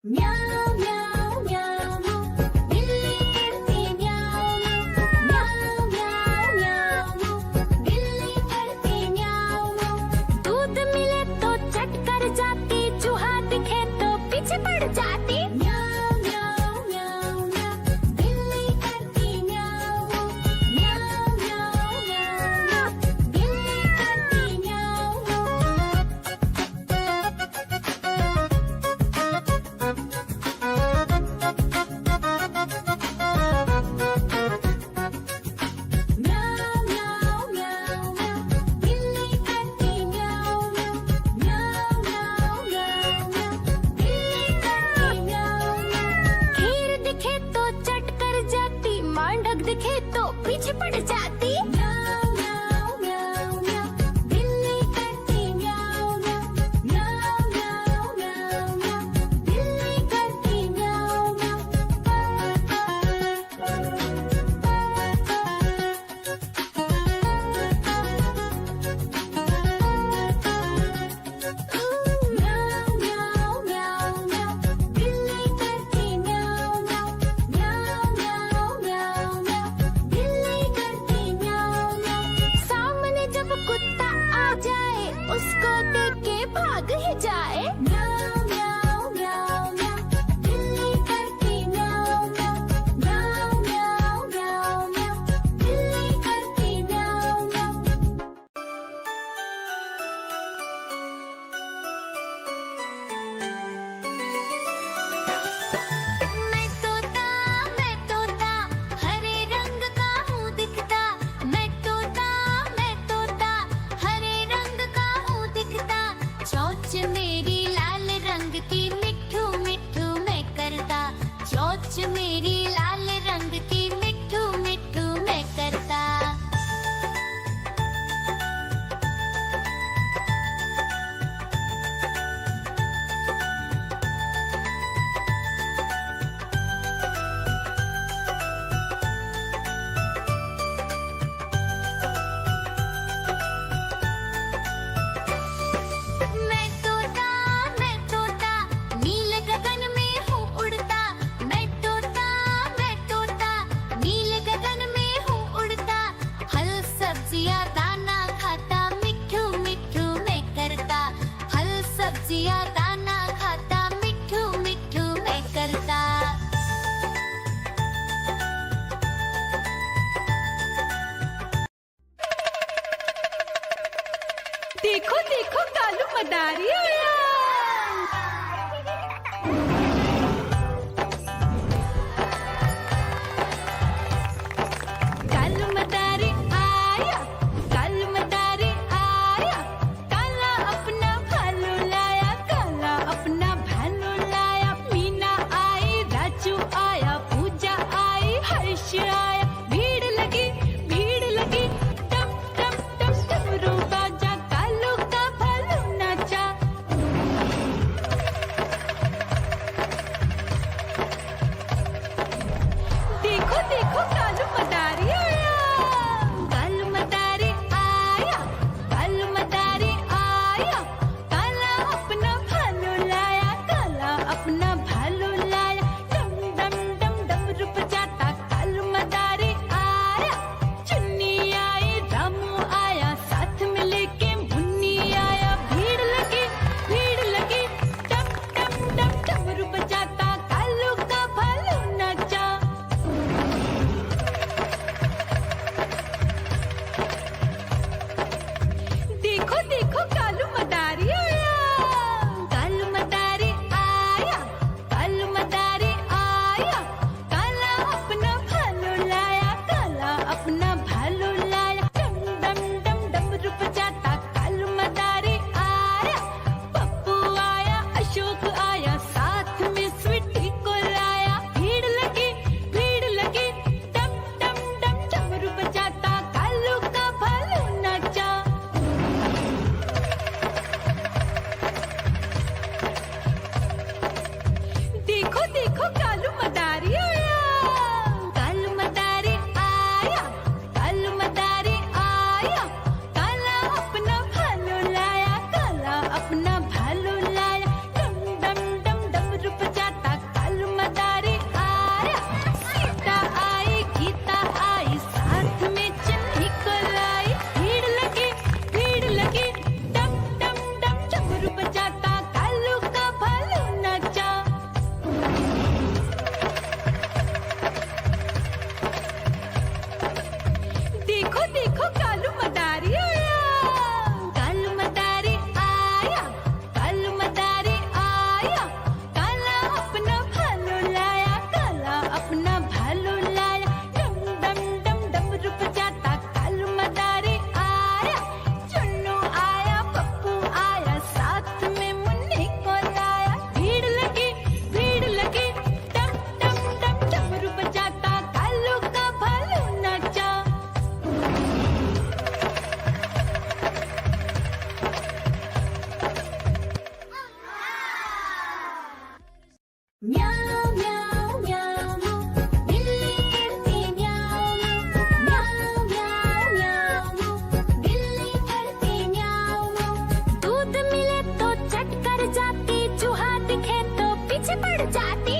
म्याऊं म्याऊं म्याऊं बिल्ली करती म्याऊं म्याऊं म्याऊं म्याऊं बिल्ली करती म्याऊं। दूध मिले तो चट कर जाती, चूहा दिखे तो पीछे पड़ जाती। म्याऊं म्याऊं म्याऊं म्याऊं बिल्ली करती म्याऊं म्याऊं म्याऊं म्याऊं बिल्ली करती म्याऊं। म्याऊं म्याऊं म्याऊं म्याऊं बिल्ली करती म्याऊं म्याऊं म्याऊं म्याऊं म्याऊं बिल्ली करती म्याऊं। खीर दिखे तो चट कर जाती, मांडक दिखे तो पीछे पड़ जाती। म्याऊं म्याऊं म्याऊं म्याऊं बिल्ली करती म्याऊं म्याऊं म्याऊं म्याऊं म्याऊं बिल्ली करती म्याऊं म्याऊं म्याऊं म्याऊं म्याऊं बिल्ली करती म्याऊं म्याऊं म्याऊं म्याऊं म्याऊं बिल्ली करती म्याऊं। सामने जब कुत्ता आ जाए, उसको देख के भाग ही जाए। म्याऊं म्याऊं म्याऊं म्याऊं बिल्ली करती म्याऊं म्याऊं म्याऊं म्याऊं म्याऊं बिल्ली करती म्याऊं म्याऊं। मैं तोता हरे रंग का हूँ दिखता। मैं तोता हरे रंग का हूँ दिखता। चोंच मेरी लाल रंग की, मिट्ठू मिट्ठू मैं करता। चोंच मेरी लाल रंग की, मिट्ठू मिट्ठू मैं करता। मैं तोता नीले गगन में हूँ उड़ता। मैं तोता नीले गगन में हूँ उड़ता। फल सब्जियाँ दाना खाता, मिट्ठू मिट्ठू मैं करता। फल सब्जियाँ दाना खाता, मिट्ठू मिट्ठू मैं करता। देखो देखो कालू मदारी आया। कालू मदारी आया, कालू मदारी आया। काला अपना भालू लाया, काला अपना भालू लाया। मीना आई, राजू आया, पूजा आई, हर्ष आया। भीड़ लगी टम टम टम डमरू बाजा। कालू का भालू नाचा, म्याऊं म्याऊं म्याऊं बिल्ली करती म्याऊं म्याऊं म्याऊं म्याऊं बिल्ली करती म्याऊं। दूध मिले तो चट कर जाती, चूहा दिखे तो पीछे पड़ जाती।